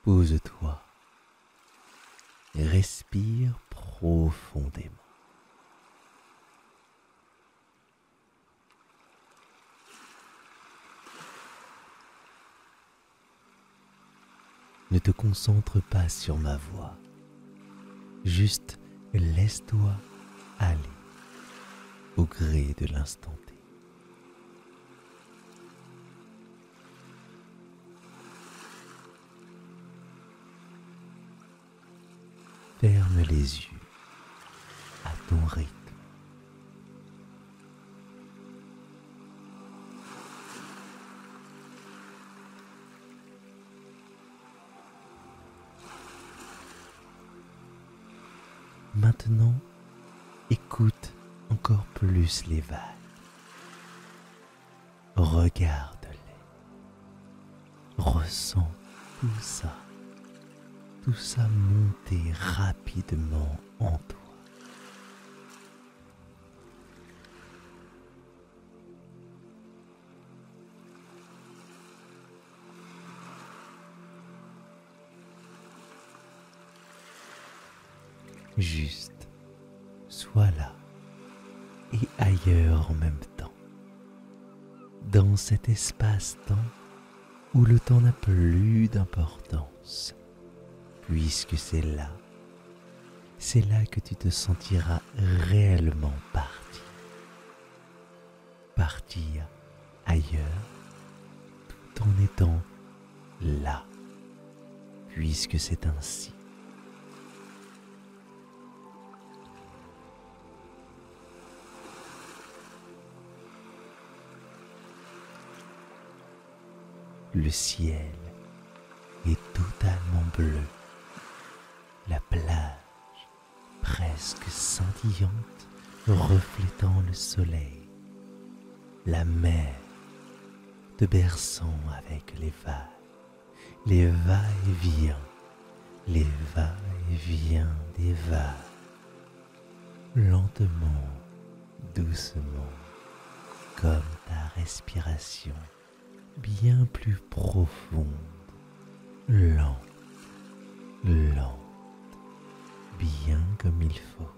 Pose-toi et respire profondément. Ne te concentre pas sur ma voix, juste laisse-toi aller au gré de l'instant T. Ferme les yeux à ton rythme. Maintenant, écoute encore plus les vagues. Regarde-les. Ressens tout ça monter rapidement en toi. Juste, sois là et ailleurs en même temps. Dans cet espace-temps où le temps n'a plus d'importance, puisque c'est là que tu te sentiras réellement partir. Partir ailleurs tout en étant là, puisque c'est ainsi. Le ciel est totalement bleu, la plage presque scintillante reflétant le soleil, la mer te berçant avec les va-et-vient des vagues, lentement, doucement, comme ta respiration bien plus profonde, lente, bien comme il faut.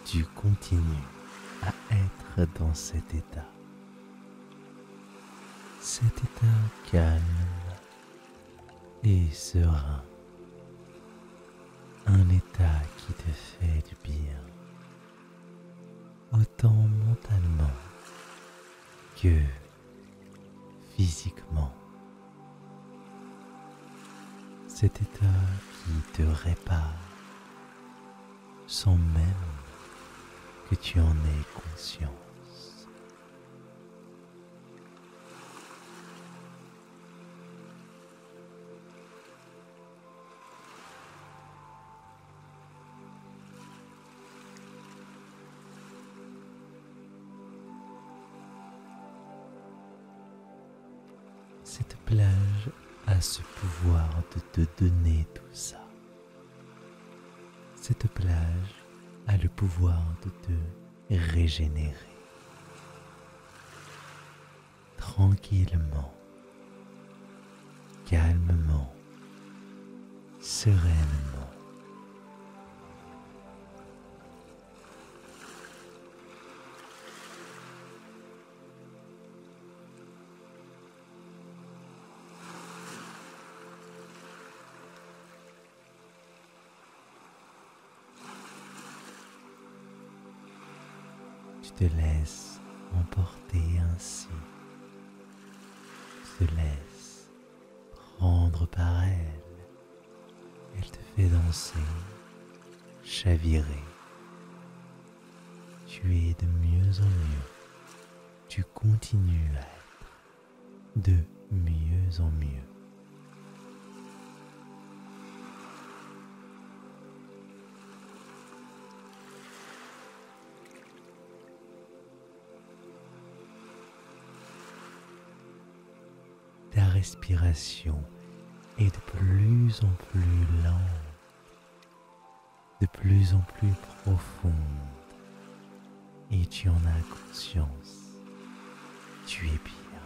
Tu continues à être dans cet état calme et serein, un état qui te fait du bien, autant mentalement que physiquement. Cet état qui te répare sans même que tu en aies conscience. Cette plage a ce pouvoir de te donner tout ça. Cette plage a le pouvoir de te régénérer. Tranquillement, calmement, sereinement. Tu te laisses emporter ainsi, tu te laisses prendre par elle, elle te fait danser, chavirer. Tu es de mieux en mieux, tu continues à être de mieux en mieux. Ta respiration est de plus en plus lente, de plus en plus profonde, et tu en as conscience. Tu es bien,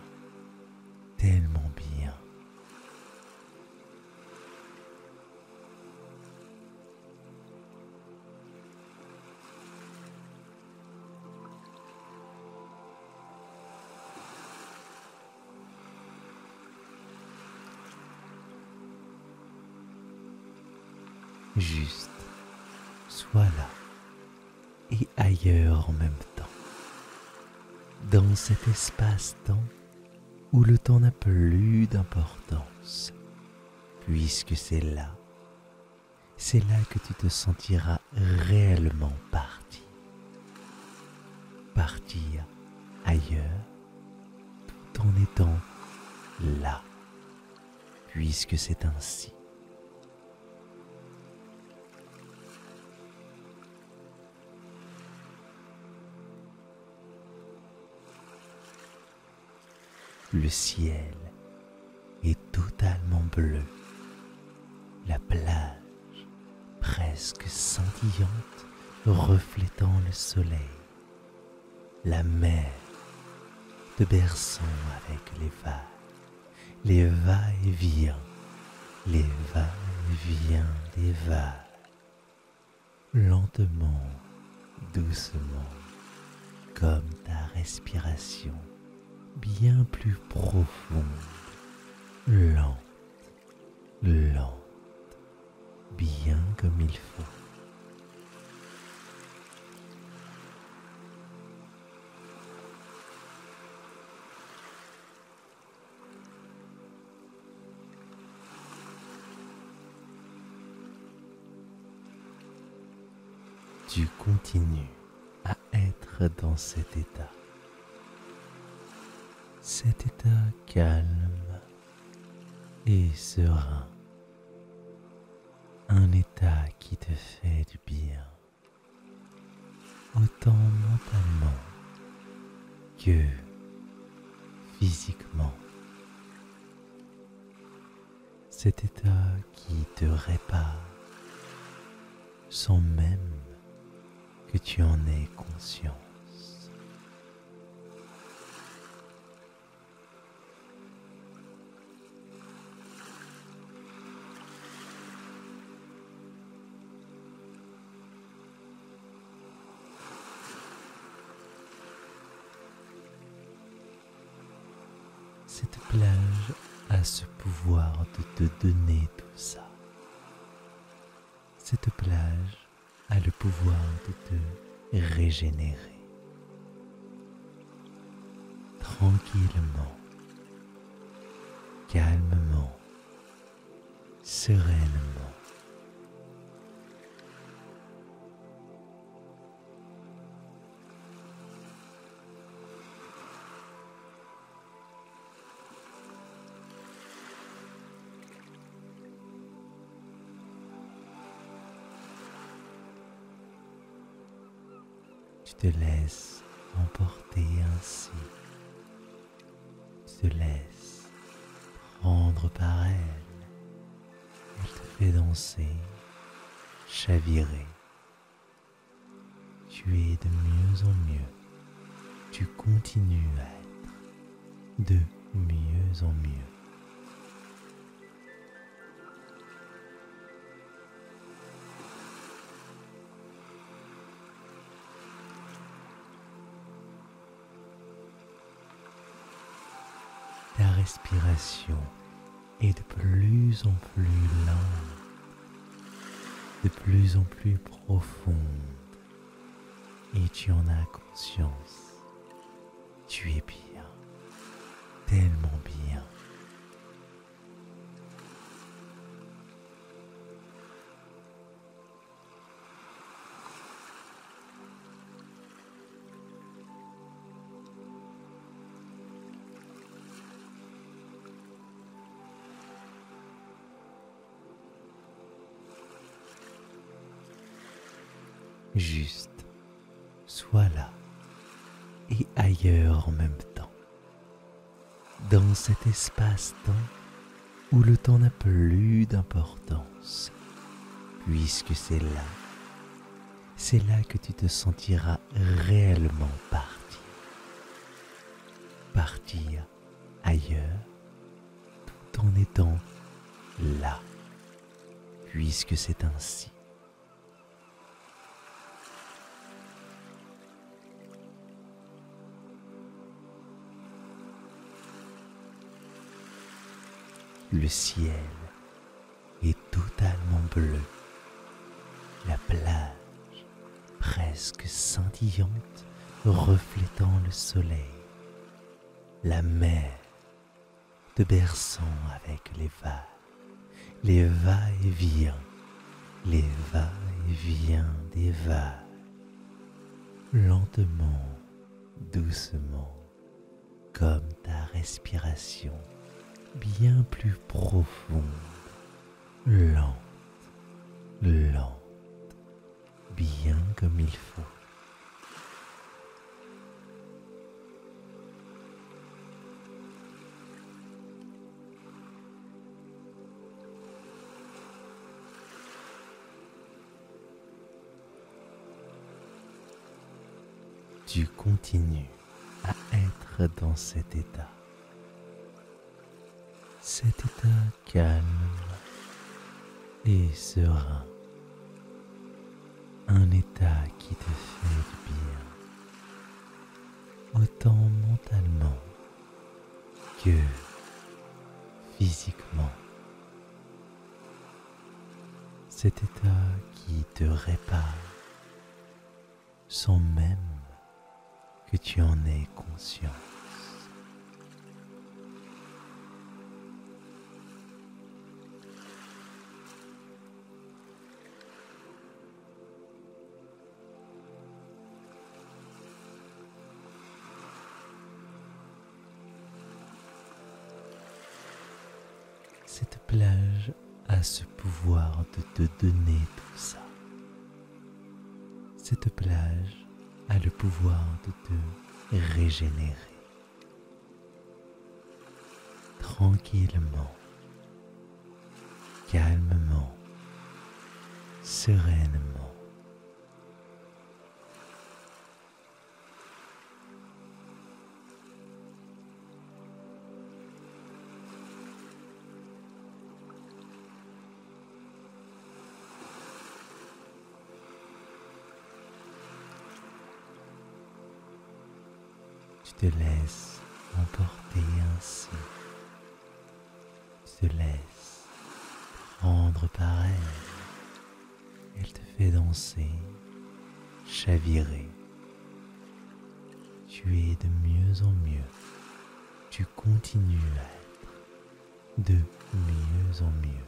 tellement bien. Juste, sois là et ailleurs en même temps, dans cet espace-temps où le temps n'a plus d'importance, puisque c'est là que tu te sentiras réellement partir ailleurs, tout en étant là, puisque c'est ainsi. Le ciel est totalement bleu, la plage presque scintillante reflétant le soleil, la mer te berçant avec les va-et-vient, les va-et-vient des vagues, lentement, doucement, comme ta respiration bien plus profonde, lente, bien comme il faut. Tu continues à être dans cet état calme et serein, un état qui te fait du bien, autant mentalement que physiquement. Cet état qui te répare sans même que tu en aies conscience. Cette plage a ce pouvoir de te donner tout ça. Cette plage a le pouvoir de te régénérer. Tranquillement, calmement, sereinement. Tu te laisses emporter ainsi. Tu te laisses prendre par elle. Elle te fait danser, chavirer. Tu es de mieux en mieux. Tu continues à être de mieux en mieux. Ta respiration est de plus en plus lente, de plus en plus profonde, et tu en as conscience. Tu es bien, tellement bien. Juste, sois là et ailleurs en même temps, dans cet espace-temps où le temps n'a plus d'importance, puisque c'est là que tu te sentiras réellement partir ailleurs tout en étant là, puisque c'est ainsi. Le ciel est totalement bleu, la plage presque scintillante reflétant le soleil, la mer te berçant avec les va-et-vient des vagues, lentement, doucement, comme ta respiration bien plus profonde, lente, bien comme il faut. Tu continues à être dans cet état calme et serein, un état qui te fait du bien, autant mentalement que physiquement. Cet état qui te répare sans même que tu en aies conscience. Cette plage a ce pouvoir de te donner tout ça. Cette plage a le pouvoir de te régénérer. Tranquillement, calmement, sereinement. Tu te laisses emporter ainsi. Tu te laisses prendre par elle. Elle te fait danser, chavirer. Tu es de mieux en mieux. Tu continues à être de mieux en mieux.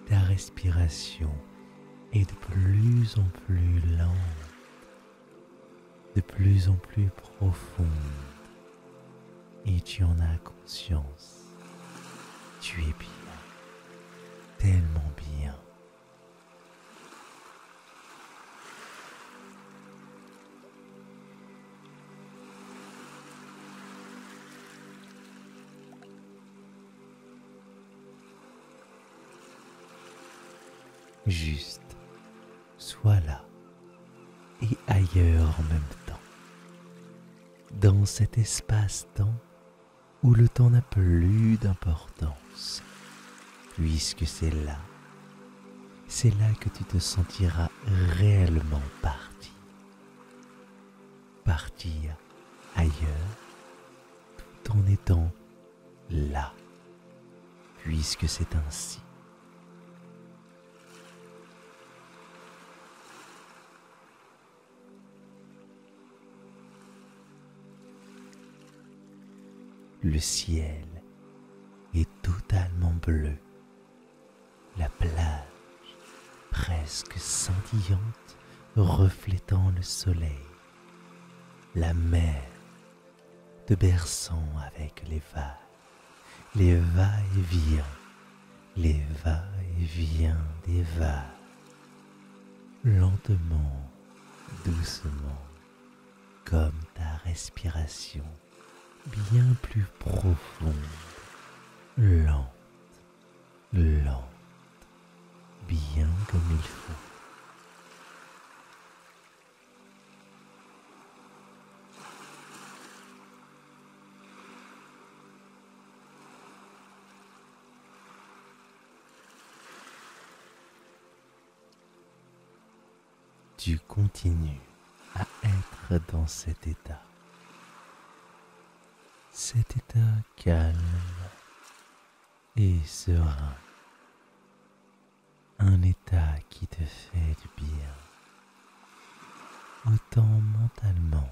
Ta respiration est de plus en plus lente, de plus en plus profonde, et tu en as conscience. Tu es bien, tellement bien. Juste, sois là et ailleurs en même temps, dans cet espace-temps où le temps n'a plus d'importance, puisque c'est là que tu te sentiras réellement partir ailleurs tout en étant là, puisque c'est ainsi. Le ciel est totalement bleu, la plage presque scintillante reflétant le soleil, la mer te berçant avec les va-et-vient les va-et-vient des vagues, lentement, doucement, comme ta respiration bien plus profonde, lente, lente, bien comme il faut. Tu continues à être dans cet état calme et serein, un état qui te fait du bien, autant mentalement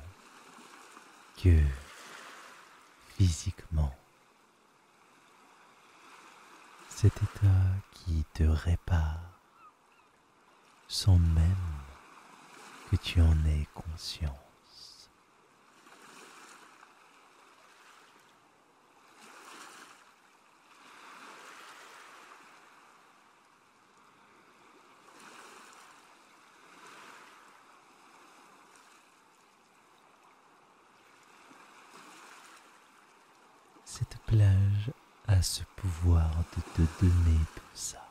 que physiquement. Cet état qui te répare sans même que tu en aies conscience. Cette plage a ce pouvoir de te donner tout ça.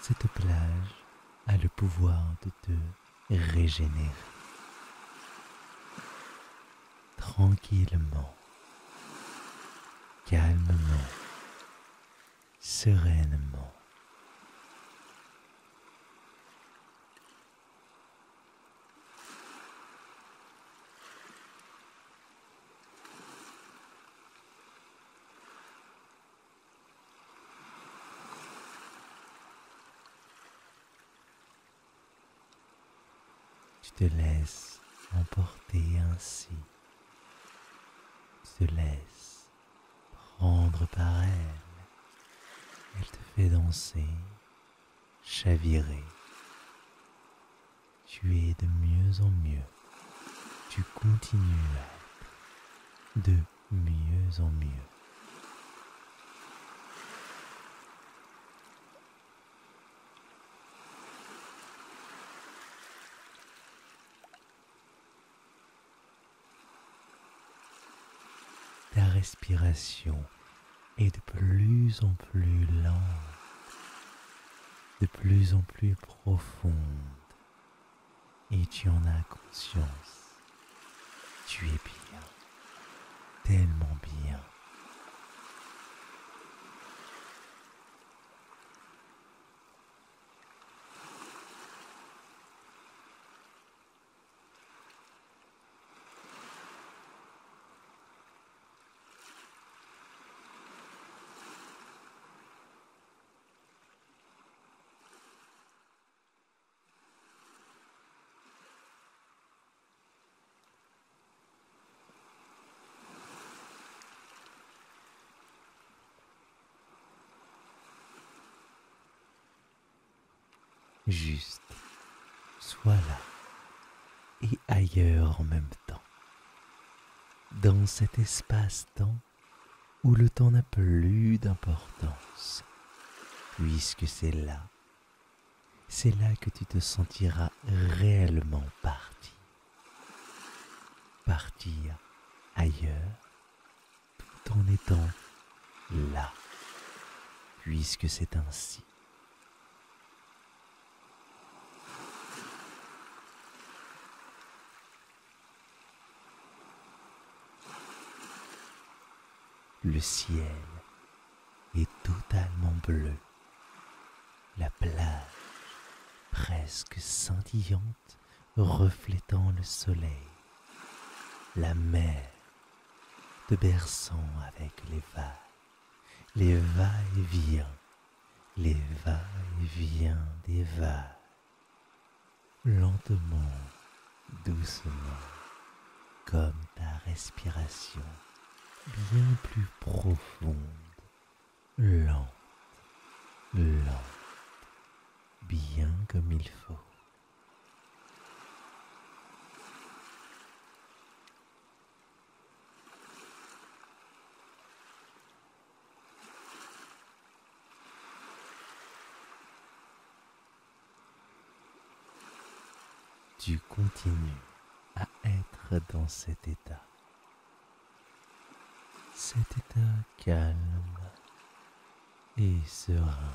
Cette plage a le pouvoir de te régénérer tranquillement, calmement, sereinement. Tu te laisses emporter ainsi, tu te laisses prendre par elle, elle te fait danser, chavirer. Tu es de mieux en mieux, tu continues à être de mieux en mieux. Ta respiration est de plus en plus lente, de plus en plus profonde, et tu en as conscience. Tu es bien, tellement bien. Juste, sois là et ailleurs en même temps, dans cet espace-temps où le temps n'a plus d'importance, puisque c'est là que tu te sentiras réellement parti. Partir ailleurs tout en étant là, puisque c'est ainsi. Le ciel est totalement bleu, la plage presque scintillante reflétant le soleil, la mer te berçant avec les va-et-vient, les va-et-vient des vagues, lentement, doucement, comme ta respiration bien plus profonde, lente, lente, bien comme il faut. tu continues à être dans cet état calme et serein,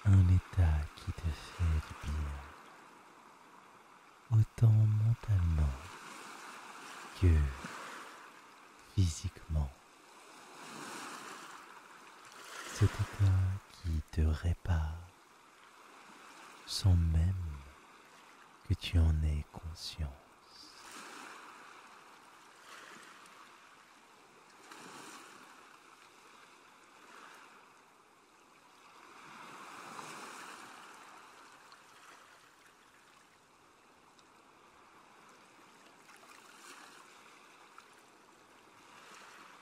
un état qui te fait du bien, autant mentalement que physiquement. Cet état qui te répare sans même que tu en aies conscience.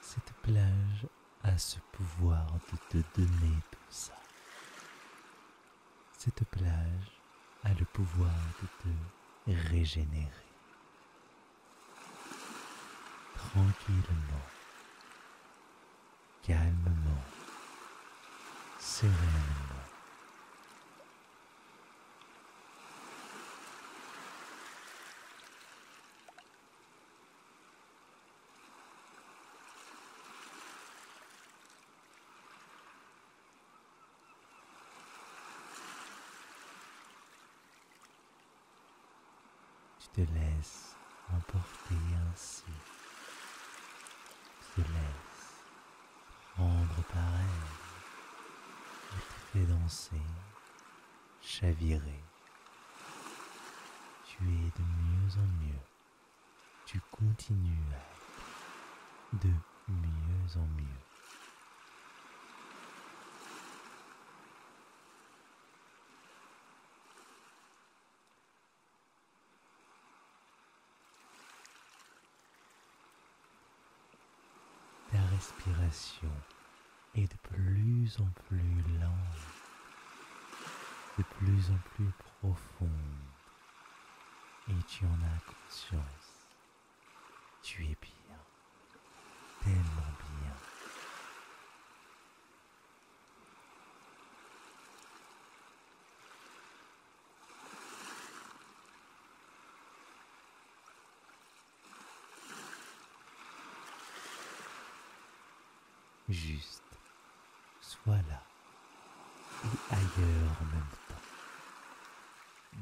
Cette plage a ce pouvoir de te donner tout ça. Cette plage a le pouvoir de te régénérer tranquillement, calmement, sereinement. Tu te laisses emporter ainsi, tu te laisses prendre par elle, elle te fait danser, chavirer. Tu es de mieux en mieux, tu continues à être de mieux en mieux. Ta respiration est de plus en plus lente, de plus en plus profonde, et tu en as conscience. Tu es bien, tellement bien. Juste, sois là et ailleurs en même temps,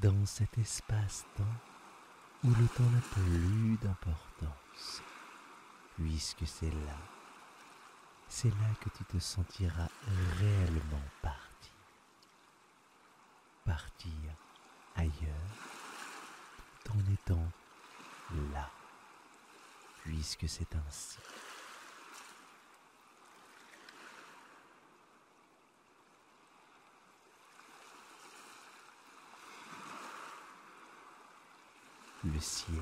dans cet espace-temps où le temps n'a plus d'importance, puisque c'est là que tu te sentiras réellement partir ailleurs, tout en étant là, puisque c'est ainsi. Le ciel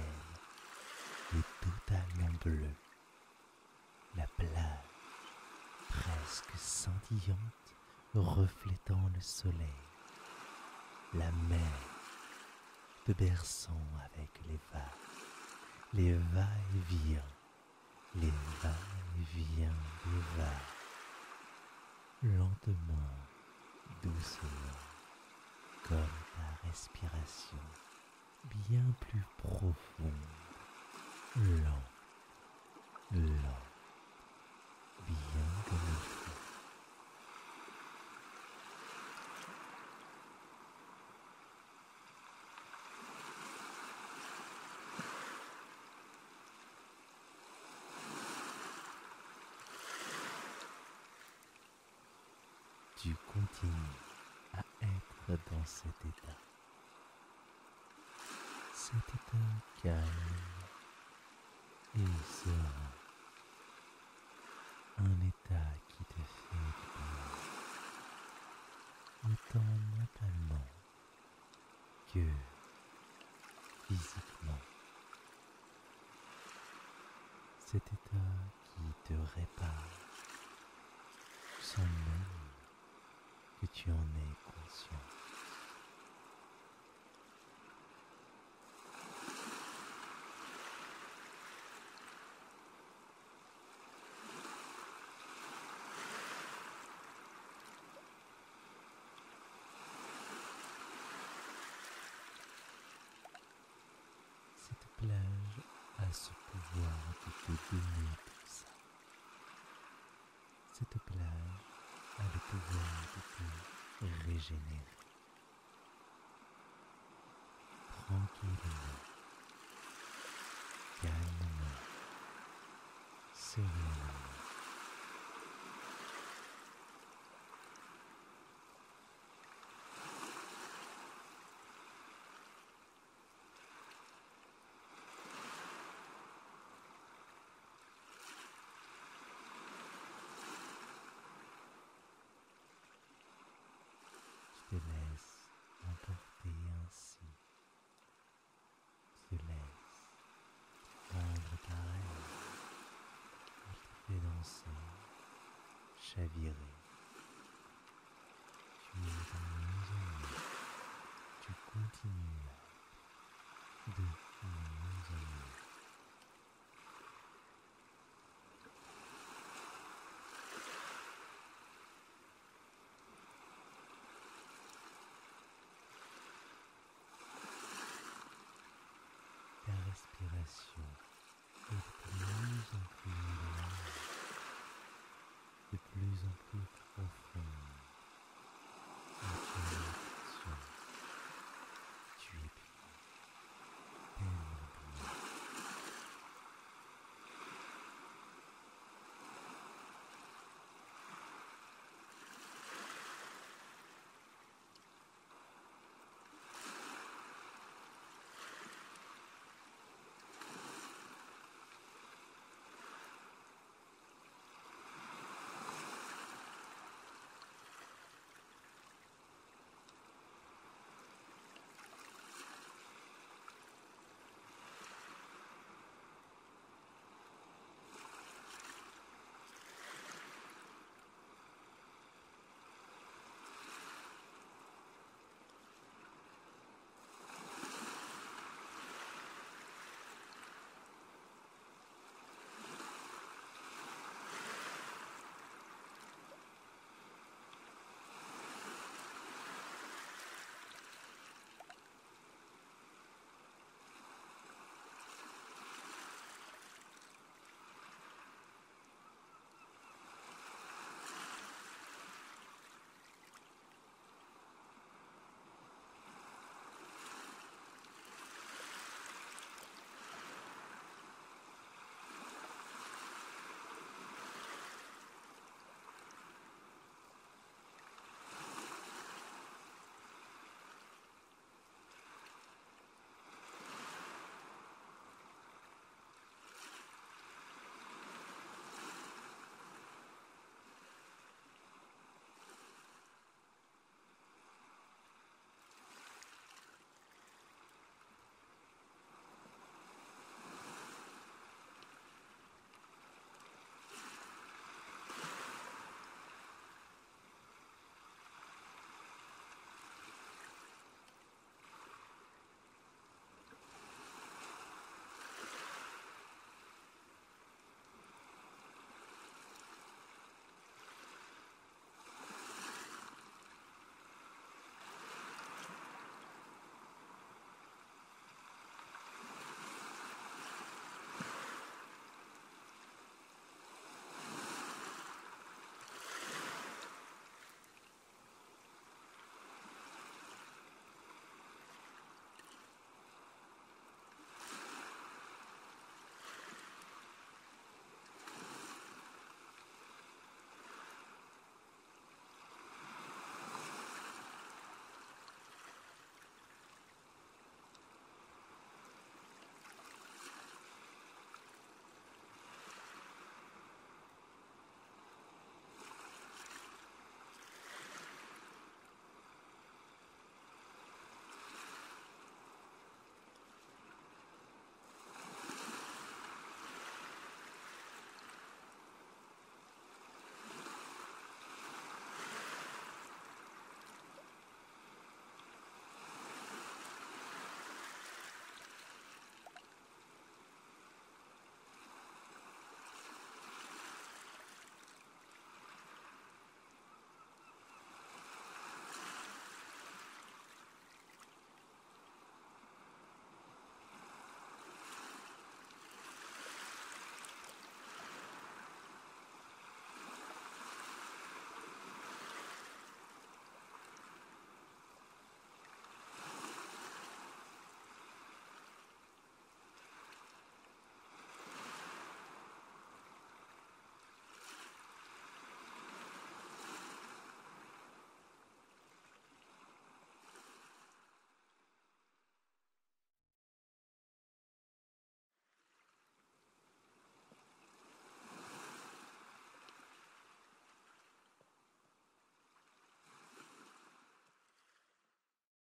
est totalement bleu, la plage presque scintillante reflétant le soleil, la mer te berçant avec les va-et-vient, les va-et-vient des vagues, lentement, doucement, comme ta respiration, bien plus profonde, lent, bien comme il faut. Tu continues à être dans cet état calme et serein, un état qui te fait du bien, autant mentalement que physiquement. Cet état qui te répare sans même que tu en aies conscience. plage a ce pouvoir de te donner tout ça. Cette plage a le pouvoir de te régénérer. Tranquillement, calmement, sereinement. Tu te laisses emporter ainsi. Tu te laisses prendre par elle. Elle te fait danser, chavirer.